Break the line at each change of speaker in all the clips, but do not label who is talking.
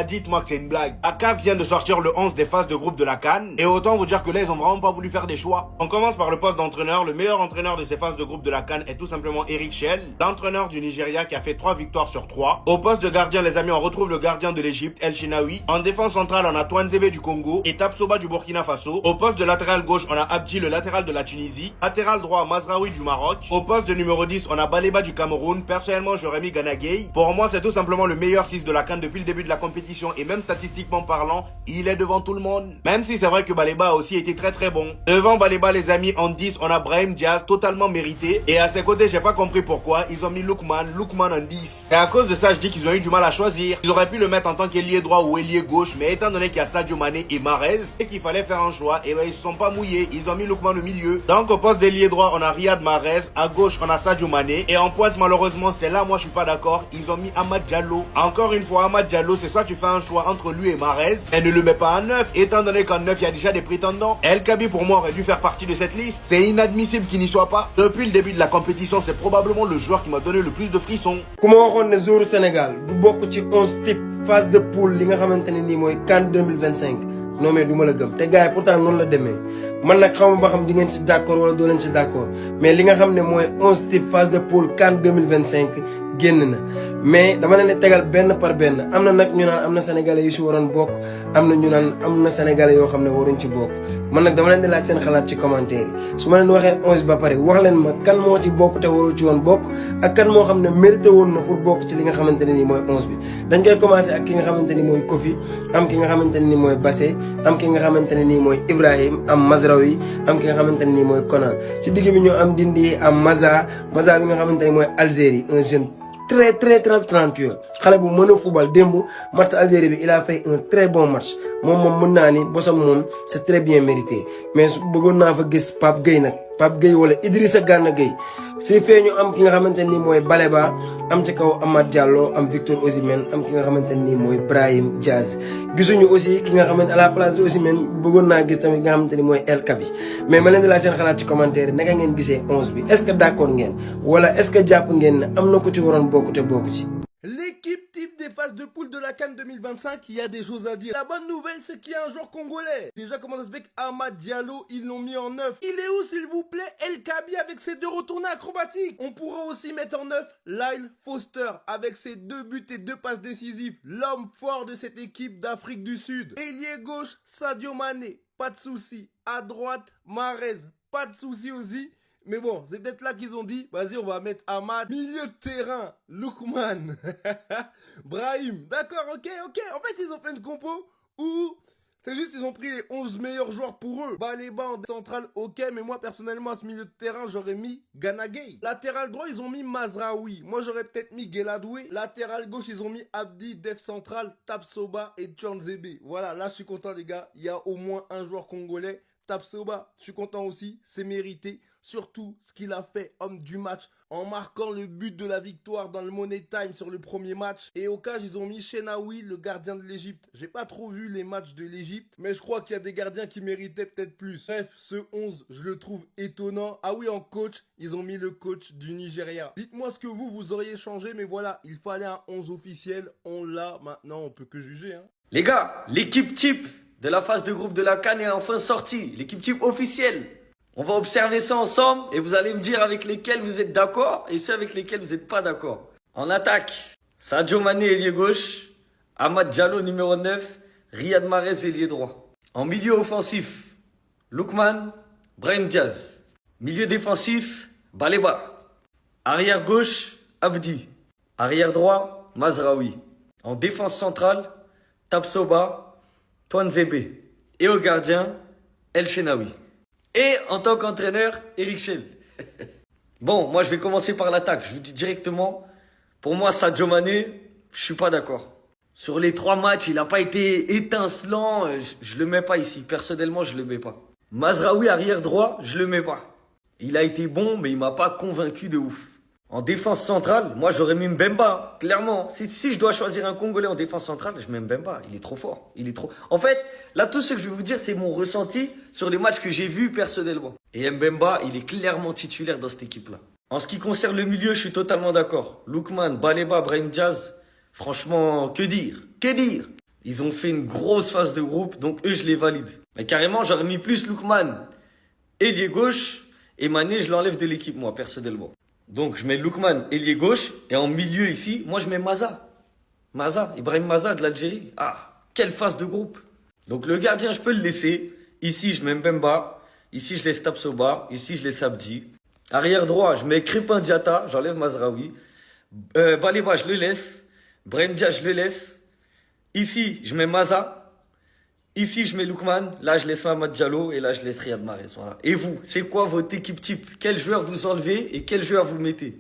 bah dites-moi que c'est une blague. La CAF vient de sortir le 11 des phases de groupe de la CAN, et autant vous dire que là, ils ont vraiment pas voulu faire des choix. On commence par le poste d'entraîneur. Le meilleur entraîneur de ces phases de groupe de la CAN est tout simplement Eric Shell, l'entraîneur du Nigeria qui a fait 3 victoires sur 3. Au poste de gardien, les amis, on retrouve le gardien de l'Égypte, El Shenaoui. En défense centrale, on a Twanzebe du Congo et Tapsoba du Burkina Faso. Au poste de latéral gauche, on a Abdi, le latéral de la Tunisie. Latéral droit, Mazraoui du Maroc. Au poste de numéro 10, on a Baleba du Cameroun. Personnellement, j'aurais mis Gana Gueye. Pour moi, c'est tout simplement le meilleur 6 de la CAN depuis le début de la compétition, et même statistiquement parlant, il est devant tout le monde. Même si c'est vrai que Baleba a aussi été très bon. Devant Baleba, les amis, en 10, on a Brahim Diaz, totalement mérité. Et à ses côtés, j'ai pas compris pourquoi ils ont mis Lookman en 10. Et à cause de ça, je dis qu'ils ont eu du mal à choisir. Ils auraient pu le mettre en tant qu'ailier droit ou ailier gauche, mais étant donné qu'il y a Sadio Mané et Mahrez, et qu'il fallait faire un choix, et ben ils se sont pas mouillés. Ils ont mis Lookman au milieu. Donc au poste d'ailier droit, on a Riyad Mahrez. À gauche, on a Sadio Mané. Et en pointe, malheureusement, c'est là, moi je suis pas d'accord. Ils ont mis Amad Diallo. Encore une fois, Amad Diallo, c'est soit tu fais un choix entre lui et Mahrez, et ne le mets pas en 9, étant donné qu'en 9, il y a déjà des prétendants. El Kabi, pour moi, aurait dû faire partie de cette liste. C'est inadmissible qu'il n'y soit pas. Depuis le début de la compétition, c'est probablement le joueur qui m'a donné le plus de frissons.
Comment on ne joueur Sénégal du bokk ci 11 type phase de poule li nga xamanteni ni moy CAN 2025 non mais duma la gëm té gars pourtant non la démé man nak xawma ba xam di ngeen ci d'accord wala do len ci d'accord mais li nga xamné moy 11 type phase de poule CAN 2025 génn na mais dama leen tégal ben par ben amna nak ñu naan amna sénégalais yu ci waron bok amna ñu naan amna sénégalais yo xamné waruñ ci bok man nak dama leen di laaj seen xalaat ci commentaire yi suma leen waxé 11 ba paré wax leen ma kan mo ci bok té warul ci won bok ak kan mo xamné mérité won na pour bok ci li nga xamanteni ni moy 11 bi dañ koy commencer ak ki nga xamanteni moy Kofi am ki nga xamanteni ni moy Bassé am ki nga xamanteni ni moy Ibrahim am Mazraoui am ki nga xamanteni ni moy Konan ci digg bi ñu am Dindi am Maza bi nga xamanteni moy Algérie un jeune très talentueux xalé bu mëna football dembu match Algérie bi il a fait un très bon match mom mën na ni bossam mom c'est très bien mérité mais bëggon na fa gis Pape Gueye wala Idrissa Gana Gueye ci feñu am ki nga xamanteni moy Baleba am ci kaw Amad Diallo am Victor Osimhen am ki nga xamanteni moy Brahim Diaz gisuñu aussi ki nga xamanteni à la place de Osimhen bëggon na gis tamit nga xamanteni moy El Kabi mais ma leen di la seen xalaat ci commentaire naka ngeen gisé 11 bi est-ce que d'accord ngeen wala est-ce que japp ngeen amna ko ci waron bokku té bokku ci.
L'équipe type des phases de poule de la CAN 2025, il y a des choses à dire. La bonne nouvelle, c'est qu'il y a un joueur congolais. Déjà, comment ça se fait qu'Amad Diallo, ils l'ont mis en 9. Il est où, s'il vous plaît, El Kabi avec ses 2 retournées acrobatiques? On pourra aussi mettre en 9 Lyle Foster avec ses 2 buts et 2 passes décisives. L'homme fort de cette équipe d'Afrique du Sud. Ailier gauche, Sadio Mané, pas de souci. À droite, Mahrez, pas de souci aussi. Mais bon, c'est peut-être là qu'ils ont dit, vas-y, on va mettre Amad. Milieu de terrain, Lookman, Brahim. D'accord, ok. En fait, ils ont fait une compo où c'est juste ils ont pris les 11 meilleurs joueurs pour eux. Baleba en centrale, ok. Mais moi, personnellement, à ce milieu de terrain, j'aurais mis Gana Gueye. Latéral droit, ils ont mis Mazraoui. Moi, j'aurais peut-être mis Gueladoué. Latéral gauche, ils ont mis Abdi, Def central, Tapsoba et Twanzebe. Voilà, là, je suis content, les gars. Il y a au moins un joueur congolais. Tapsoba, je suis content aussi, c'est mérité. Surtout ce qu'il a fait, homme du match, en marquant le but de la victoire dans le Money Time sur le premier match. Et au cas, ils ont mis Shenaoui, le gardien de l'Égypte. J'ai pas trop vu les matchs de l'Égypte, mais je crois qu'il y a des gardiens qui méritaient peut-être plus. Bref, ce 11, je le trouve étonnant. Ah oui, en coach, ils ont mis le coach du Nigeria. Dites-moi ce que vous auriez changé, mais voilà, il fallait un 11 officiel. On l'a, maintenant, on peut que juger. Hein.
Les gars, l'équipe type de la phase de groupe de la CAN est enfin sortie. L'équipe type officielle. On va observer ça ensemble et vous allez me dire avec lesquels vous êtes d'accord et ceux avec lesquels vous n'êtes pas d'accord. En attaque, Sadio Mané, ailier gauche. Amad Diallo, numéro 9. Riyad Mahrez, ailier droit. En milieu offensif, Lookman, Brahim Diaz. Milieu défensif, Baleba. Arrière gauche, Abdi. Arrière droit, Mazraoui. En défense centrale, Tapsoba, Twanzebe. Et au gardien, El Shenaoui. Et en tant qu'entraîneur, Eric Shell. Bon, moi je vais commencer par l'attaque. Je vous dis directement, pour moi Sadio Mané, je suis pas d'accord. Sur les 3 matchs, il n'a pas été étincelant. Je le mets pas ici. Personnellement, je le mets pas. Mazraoui, arrière droit, je le mets pas. Il a été bon, mais il m'a pas convaincu de ouf. En défense centrale, moi j'aurais mis Mbemba, clairement. Si je dois choisir un Congolais en défense centrale, je mets Mbemba. Il est trop fort. Il est trop. En fait, là tout ce que je vais vous dire, c'est mon ressenti sur les matchs que j'ai vus personnellement. Et Mbemba, il est clairement titulaire dans cette équipe-là. En ce qui concerne le milieu, je suis totalement d'accord. Lookman, Baleba, Brahim Diaz, franchement, que dire? Que dire? Ils ont fait une grosse phase de groupe, donc eux, je les valide. Mais carrément, j'aurais mis plus Lookman, ailier gauche, et Mané, je l'enlève de l'équipe, moi, personnellement. Donc, je mets Lookman, ailier gauche, et en milieu ici, moi, je mets Maza. Maza, Ibrahim Maza de l'Algérie. Ah, quelle phase de groupe. Donc, le gardien, je peux le laisser. Ici, je mets Mbemba. Ici, je laisse Tapsoba. Ici, je laisse Abdi. Arrière droit, je mets Crépin Diatta, j'enlève Mazraoui. Baleba, je le laisse. Brahim Diaz, je le laisse. Ici, je mets Maza. Ici, je mets Lookman. Là, je laisse Mamad Diallo. Et là, je laisse Riyad Mahrez. Voilà. Et vous, c'est quoi votre équipe type? Quel joueur vous enlevez et quel joueur vous mettez?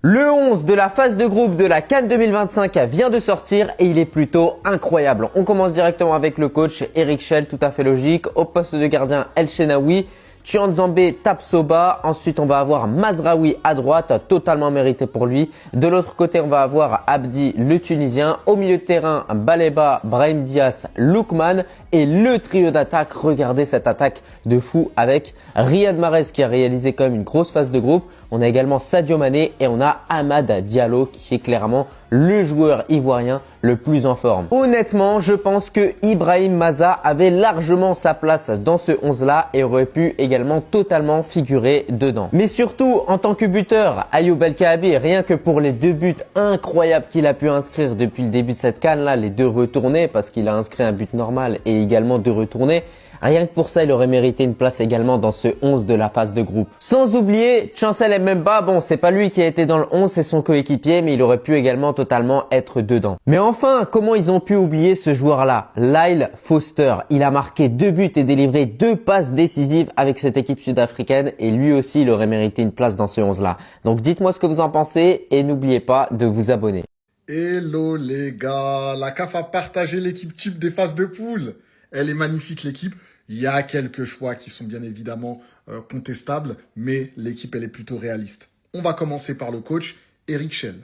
Le 11 de la phase de groupe de la CAN 2025 vient de sortir et il est plutôt incroyable. On commence directement avec le coach Eric Schell, tout à fait logique. Au poste de gardien, El Shenaoui. Tuanzambé, Tapsoba. Ensuite, on va avoir Mazraoui à droite, totalement mérité pour lui. De l'autre côté, on va avoir Abdi, le Tunisien. Au milieu de terrain, Baleba, Brahim Diaz, Lookman. Et le trio d'attaque, regardez cette attaque de fou avec Riyad Mahrez qui a réalisé quand même une grosse phase de groupe. On a également Sadio Mané et on a Amad Diallo qui est clairement le joueur ivoirien le plus en forme. Honnêtement, je pense que Ibrahim Maza avait largement sa place dans ce 11-là et aurait pu également totalement figurer dedans. Mais surtout, en tant que buteur, Ayoub El Kaabi, rien que pour les 2 buts incroyables qu'il a pu inscrire depuis le début de cette CAN là, les 2 retournés parce qu'il a inscrit un but normal et également 2 retournés. Rien que pour ça, il aurait mérité une place également dans ce 11 de la phase de groupe. Sans oublier Chancel Mbemba, bon, c'est pas lui qui a été dans le 11, c'est son coéquipier, mais il aurait pu également totalement être dedans. Mais enfin, comment ils ont pu oublier ce joueur-là? Lyle Foster. Il a marqué 2 buts et délivré 2 passes décisives avec cette équipe sud-africaine et lui aussi, il aurait mérité une place dans ce 11-là. Donc dites-moi ce que vous en pensez et n'oubliez pas de vous abonner.
Hello les gars, la CAF a partagé l'équipe type des phases de poule. Elle est magnifique l'équipe. Il y a quelques choix qui sont bien évidemment contestables, mais l'équipe elle est plutôt réaliste. On va commencer par le coach Eric Schell.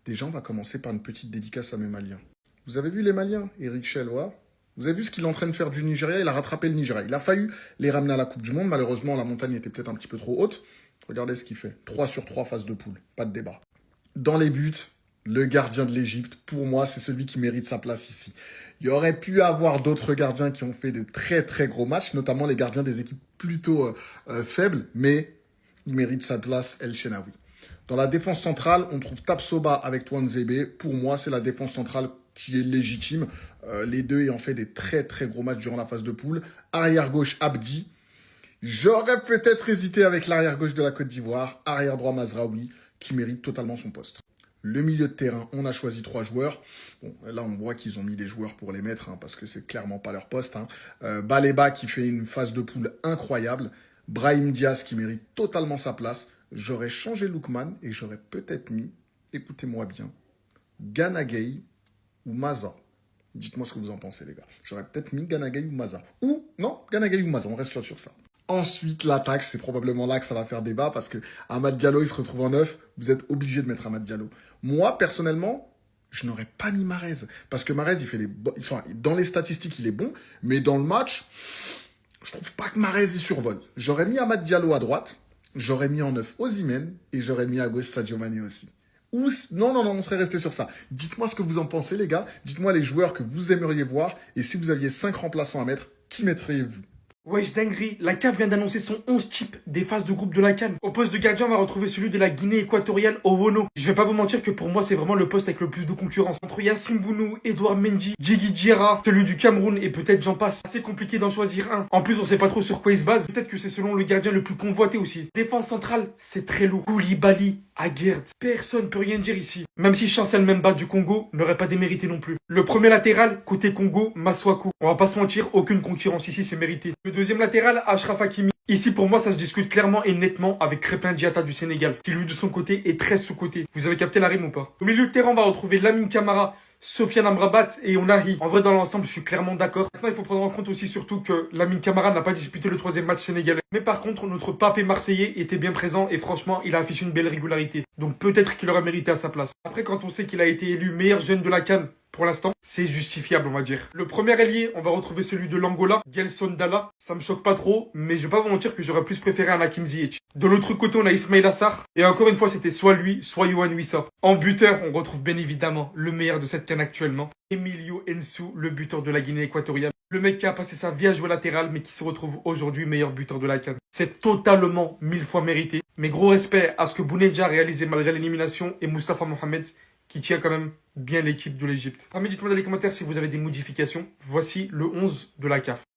Déjà on va commencer par une petite dédicace à mes Maliens. Vous avez vu les Maliens, Eric Schell, ouais. Vous avez vu ce qu'il est en train de faire du Nigeria? Il a rattrapé le Nigeria. Il a failli les ramener à la Coupe du Monde. Malheureusement la montagne était peut-être un petit peu trop haute. Regardez ce qu'il fait. 3 sur 3 phases de poule, pas de débat. Dans les buts, le gardien de l'Égypte, pour moi, c'est celui qui mérite sa place ici. Il y aurait pu avoir d'autres gardiens qui ont fait de très très gros matchs, notamment les gardiens des équipes plutôt faibles, mais il mérite sa place, El Shenaoui. Dans la défense centrale, on trouve Tapsoba avec Tuanzebe. Pour moi, c'est la défense centrale qui est légitime. Les deux ayant fait des très très gros matchs durant la phase de poule. Arrière gauche, Abdi. J'aurais peut-être hésité avec l'arrière gauche de la Côte d'Ivoire. Arrière droit, Mazraoui, qui mérite totalement son poste. Le milieu de terrain, on a choisi 3 joueurs. Bon, là, on voit qu'ils ont mis des joueurs pour les mettre, parce que c'est clairement pas leur poste. Baleba qui fait une phase de poule incroyable. Brahim Diaz qui mérite totalement sa place. J'aurais changé Lookman et j'aurais peut-être mis, écoutez-moi bien, Gana Gueye ou Maza. Dites-moi ce que vous en pensez, les gars. J'aurais peut-être mis Gana Gueye ou Maza. Ou, non, Gana Gueye ou Maza, on reste sur ça. Ensuite, l'attaque, c'est probablement là que ça va faire débat parce que Amad Diallo, il se retrouve en 9. Vous êtes obligé de mettre Amad Diallo. Moi, personnellement, je n'aurais pas mis Mahrez. Parce que Mahrez, il fait enfin, dans les statistiques, il est bon. Mais dans le match, je trouve pas que Mahrez, il survole. J'aurais mis Amad Diallo à droite. J'aurais mis en 9 Osimhen. Et j'aurais mis à gauche Sadio Mané aussi. Ou, non, on serait resté sur ça. Dites-moi ce que vous en pensez, les gars. Dites-moi les joueurs que vous aimeriez voir. Et si vous aviez 5 remplaçants à mettre, qui mettriez-vous?
Wesh dinguerie, la CAF vient d'annoncer son 11 type des phases de groupe de la CAN. Au poste de gardien, on va retrouver celui de la Guinée équatoriale, Owono. Je vais pas vous mentir que pour moi, c'est vraiment le poste avec le plus de concurrence. Entre Yassine Bounou, Edouard Mendy, Djigui Diarra, celui du Cameroun et peut-être j'en passe. C'est compliqué d'en choisir un. En plus, on sait pas trop sur quoi il se base. Peut-être que c'est selon le gardien le plus convoité aussi. Défense centrale, c'est très lourd. Koulibaly, Aguerd, personne peut rien dire ici. Même si Chancel Mbemba du Congo n'aurait pas démérité non plus. Le premier latéral, côté Congo, Masuaku. On va pas se mentir, aucune concurrence ici, c'est mérité. Le deuxième latéral, Achraf Hakimi. Ici, pour moi, ça se discute clairement et nettement avec Crépin Diatta du Sénégal, qui lui, de son côté, est très sous-côté. Vous avez capté la rime ou pas? Au milieu de terrain, on va retrouver Lamine Camara, Sofiane Amrabat et Onahi. En vrai, dans l'ensemble, je suis clairement d'accord. Maintenant, il faut prendre en compte aussi surtout que Lamine Camara n'a pas disputé le 3e match sénégalais. Mais par contre, notre papé marseillais était bien présent et franchement, il a affiché une belle régularité. Donc peut-être qu'il aurait mérité à sa place. Après, quand on sait qu'il a été élu meilleur jeune de la CAN Pour l'instant, c'est justifiable, on va dire. Le premier allié, on va retrouver celui de l'Angola, Gelson Dalla. Ça me choque pas trop, mais je vais pas vous mentir que j'aurais plus préféré un Hakim Ziyech. De l'autre côté, on a Ismail Assar. Et encore une fois, c'était soit lui, soit Yohan Wissa. En buteur, on retrouve bien évidemment le meilleur de cette CAN actuellement, Emilio Nsou, le buteur de la Guinée équatoriale. Le mec qui a passé sa vie à jouer latéral, mais qui se retrouve aujourd'hui meilleur buteur de la CAN. C'est totalement 1000 fois mérité. Mais gros respect à ce que Bounedjah a réalisé malgré l'élimination et Moustapha Mohamed, qui tient quand même bien l'équipe de l'Égypte. Dites-moi dans les commentaires si vous avez des modifications. Voici le 11 de la CAF.